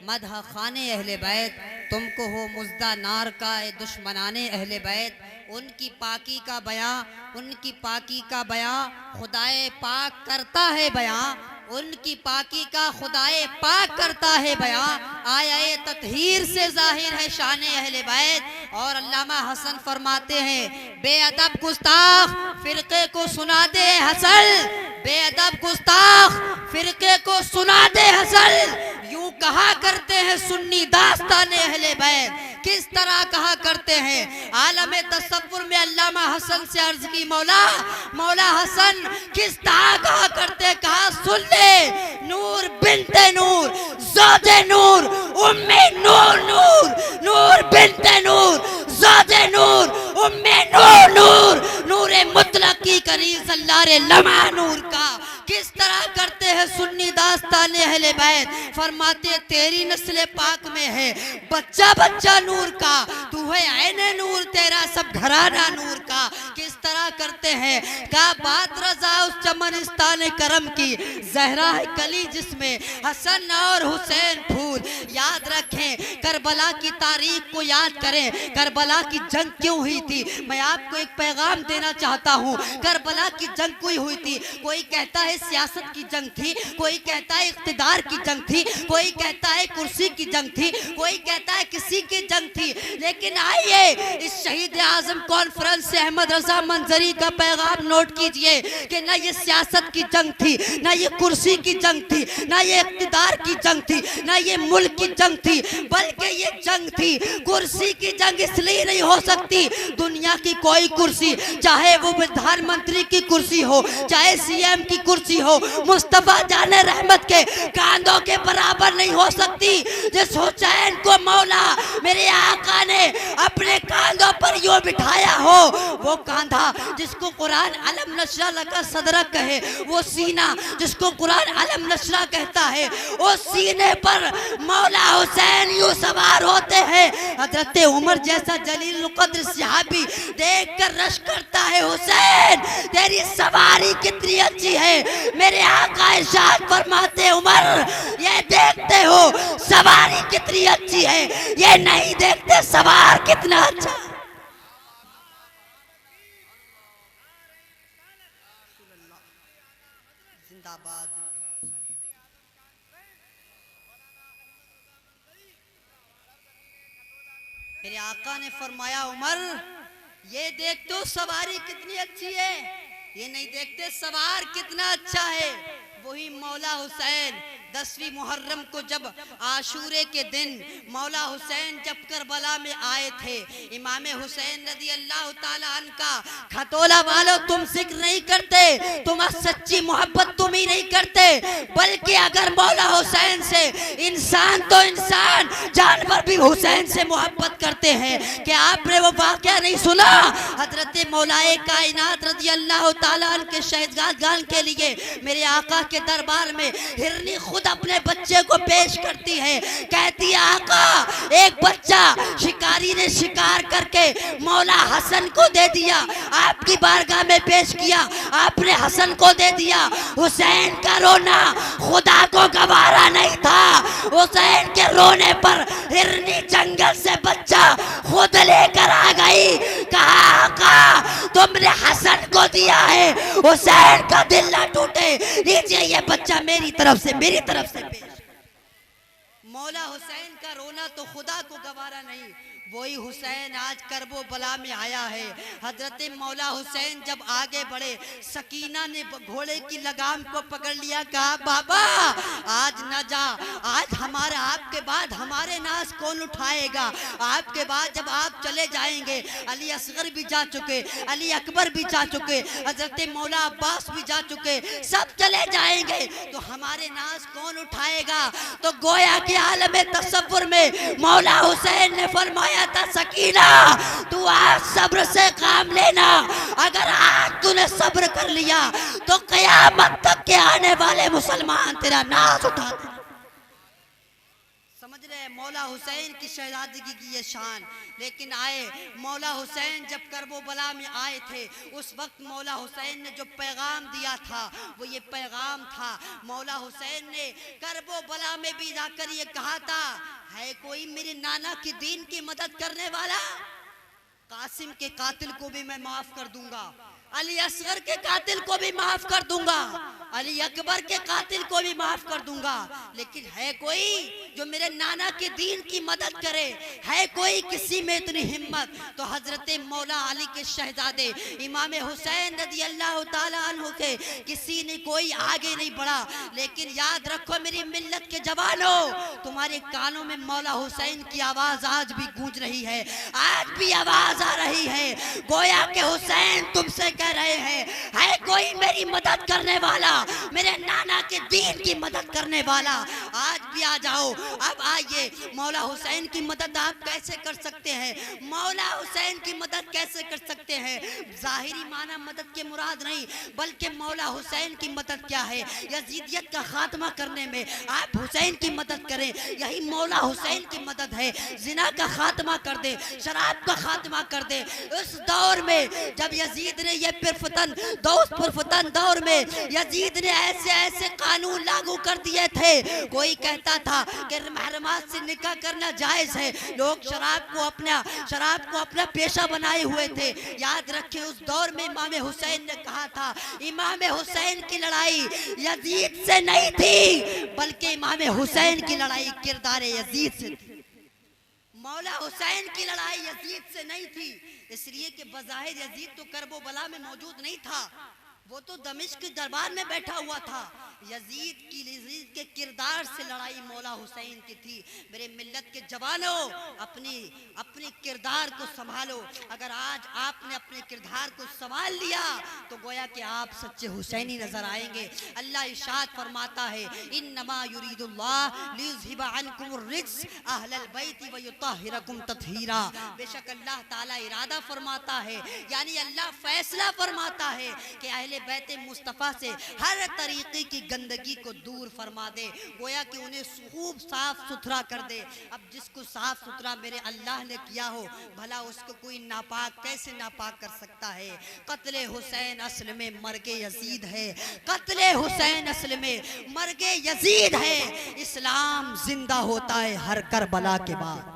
मदह खाने अहले बैत, तुमको हो मुज्दा नार का ए दुश्मनाने अहले बैत। उनकी पाकी का बयां, उनकी पाकी का बयां खुदाए पाक करता है बयां, उनकी पाकी का खुदाए पाक करता है बयां। आया ततहीर से जाहिर है शान अहले बैत। और अल्लामा हसन फरमाते हैं, बेअदब गुस्ताख फिरके को सुना दे हसल, बेअदब गुस्ताख फिरके को सुना दे हसल। यूं कहा करते हैं सुन्नी दास्ताने अहले बैत, किस तरह कहा करते हैं। आलमे तसव्वुर में अल्लामा हसन से अर्ज की, मौला मौला हसन किस तरह कहा करते, कहा सुन ले, नूर बिनते नूर ज़ौजे नूर उम्मे नूर नूर, नूर बिनते नूर ज़ौजे नूर उम्मे नूर नूर, नूरे मुतलक की करीम सल्लारे लमा नूर का किस तरह करते हैं सुन्नी दास्ताने अहले बैत। फरमाते तेरी नस्ल पाक में है बच्चा बच्चा नूर का, तू है ऐने नूर तेरा सब घराना नूर का। किस तरह करते हैं, का बात रजा उस चमनिस्तान करम की, जहरा है कली जिसमें हसन और हुसैन फूल। याद रखें करबला की तारीख को याद करें, करबला की जंग क्यों हुई थी। मैं आपको एक पैगाम देना चाहता हूँ, करबला की जंग क्यों हुई थी। कोई कहता है सियासत की जंग थी, कोई कहता है इख्तिदार की जंग थी, कोई कहता है कुर्सी की जंग थी, कोई कहता है किसी की जंग थी। लेकिन आइए इस शहीद आजम कॉन्फ्रेंस से अहमद रजा मंजरी का पैगाम नोट कीजिए कि ना ये सियासत की जंग थी, ना ये कुर्सी की जंग थी, ना ये इख्तिदार की जंग थी, ना ये मुल्क की जंग थी, बल्कि ये जंग थी कुर्सी की जंग। इसलिए नहीं हो सकती दुनिया की कोई कुर्सी, चाहे वो प्रधानमंत्री की कुर्सी हो, चाहे सीएम की कुर्सी हो, मुस्तफा जाने रहमत के कांधों के बराबर नहीं हो सकती। जिस हुसैन को मौला मेरे आका ने अपने कांधों पर यूं बिठाया हो, वो कांधा जिसको कुरान अलम नशरा लका सदरक कहे, वो सीना जिसको कुरान अलम नशरा कहता है, वो सीने पर मौला हुसैन यूं सवार होते हैं। हजरत उमर जैसा जलील कद्र सहाबी देख कर रश करता है, हुसैन तेरी सवारी कितनी अच्छी है। मेरे आका इरशाद फरमाते, उमर ये देखते हो सवारी कितनी अच्छी है, ये नहीं देखते सवार कितना अच्छा। जिंदाबाद। मेरे आका ने फरमाया, उमर ये देखते हो सवारी कितनी अच्छी है, ये नहीं देखते सवार कितना अच्छा है। वही मौला हुसैन 10वीं मुहर्रम को जब आशूरे के दिन मौला हुसैन जब करबला में आए थे, इमाम हुसैन रज़ी अल्लाह ताला अन्हु का खतोला वालों तुम जिक्र नहीं करते, तुम सच्ची मोहब्बत तुम ही नहीं करते, बल्कि अगर मौला हुसैन से इंसान तो इंसान जानवर भी हुसैन से मोहब्बत करते हैं। क्या आपने वो वाक़या नहीं सुना, हजरत मौलाए कायनात रज़ी अल्लाह ताला अन्हु के शहीदगान के लिए मेरे आका के दरबार में हिरनी खुद अपने बच्चे को पेश करती है, कहती है आका एक बच्चा शिकारी ने शिकार करके मौला हसन को दे दिया, आपकी बारगाह में पेश किया, आपने हसन को दे दिया। हुसैन का रोना खुदा को गवारा नहीं था, हुसैन के रोने पर हिरनी जंगल से बच्चा खुद लेकर आ गई। कहा आका तुमने हसन को दिया है, हुसैन का दिल ना टूटे, लीजिए ये बच्चा मेरी तरफ से पेश। मौला हुसैन का रोना तो खुदा को गवारा नहीं, वही हुसैन आज करबो बला में आया है। हजरत मौला हुसैन जब आगे बढ़े, सकीना ने घोड़े की लगाम को पकड़ लिया, कहा बाबा आज न जा, आज हमारा आपके बाद हमारे नाज कौन उठाएगा, आपके बाद जब आप चले जाएंगे अली असगर भी जा चुके, अली अकबर भी जा चुके, हजरत मौला अब्बास भी जा चुके, सब चले जाएंगे तो हमारे नाज कौन उठाएगा। तो गोया के आलम तसव्वुर में मौला हुसैन ने फरमाया था, सकीना तू आज सब्र से काम लेना, अगर आज तूने सब्र कर लिया तो क़यामत तक के आने वाले मुसलमान तेरा नाज उठाते। समझ रहे हैं मौला हुसैन की शहजादगी की ये शान। लेकिन आए मौला हुसैन जब करबला में आए थे, उस वक्त मौला हुसैन ने जो पैगाम दिया था वो ये पैगाम था। मौला हुसैन ने करबला में भी जाकर ये कहा था, है कोई मेरे नाना की दीन की मदद करने वाला? कासिम के कातिल को भी मैं माफ कर दूंगा, अली असगर के कातिल को भी माफ कर दूंगा, अली अकबर के कातिल को भी माफ कर दूंगा, लेकिन है कोई जो मेरे नाना के दीन की मदद करे? है कोई किसी में इतनी हिम्मत? तो हजरत मौला अली के शहजादे इमाम हुसैन रज़ी अल्लाह ताला अन्हु के किसी ने कोई आगे नहीं बढ़ा। लेकिन याद रखो मेरी मिल्लत के जवानों, तुम्हारे कानों में मौला हुसैन की आवाज आज भी गूंज रही है, आज भी आवाज आ रही है, गोया के हुसैन तुमसे कह रहे हैं, है कोई मेरी मदद करने वाला, मेरे नाना के दीन की मदद करने वाला? आज भी आ जाओ। अब आइए, मौला हुसैन की मदद आप कैसे कर सकते हैं? मौला हुसैन की मदद कैसे कर सकते हैं? जाहिरी माना मदद के मुराद नहीं, बल्कि मौला हुसैन की मदद क्या है? यजीदियत का खात्मा करने में आप हुसैन की मदद करें, यही मौला हुसैन की मदद है। जिना का खात्मा कर दे, शराब का खात्मा कर दे। उस दौर में जब यजीद ने ये पुरफतन दौर में यजीद ने ऐसे ऐसे कानून लागू कर दिए थे, कोई कहता था कि महरमात से निकाह करना जायज है, लोग शराब को अपना पेशा बनाए हुए थे। याद रखें उस दौर में इमाम हुसैन ने कहा था, इमाम हुसैन की लड़ाई यजीद से नहीं थी, बल्कि इमाम हुसैन की लड़ाई किरदार यजीद से थी। मौला हुसैन की लड़ाई यजीद से नहीं थी, इसलिए कि बज़ाहिर यजीद तो करबला में मौजूद नहीं था, वो तो दमिश्क के दरबार में बैठा हुआ था। यजीद के किरदार से लड़ाई मौला हुसैन की थी। मेरे मिल्लत के जवानों, अपने किरदार को संभालो। अगर आज आपने अपने किरदार को संभाल लिया तो गोया कि आप सच्चे हुसैनी नजर आएंगे। अल्लाह इरशाद फरमाता है, इन्नमा युरीदुल्लाह लियुज़हिबा अन्कुमुर रिज्स अहलल बैति व युतहिरकुम तत्हीरा। बेशक अल्लाह ताला इरादा फरमाता है, यानी अल्लाह फैसला फरमाता है कि अहले बैते मुस्तफ़ा से हर तरीके की गंदगी को दूर फरमा दे, गोया कि उन्हें खूब साफ सुथरा कर दे। अब जिसको साफ सुथरा मेरे अल्लाह ने किया हो, भला उसको कोई नापाक कैसे नापाक कर सकता है? कत्ले हुसैन असल में मर्गे यजीद है, कत्ले हुसैन असल में मर्गे यजीद है। इस्लाम जिंदा होता है हर करबला के बाद।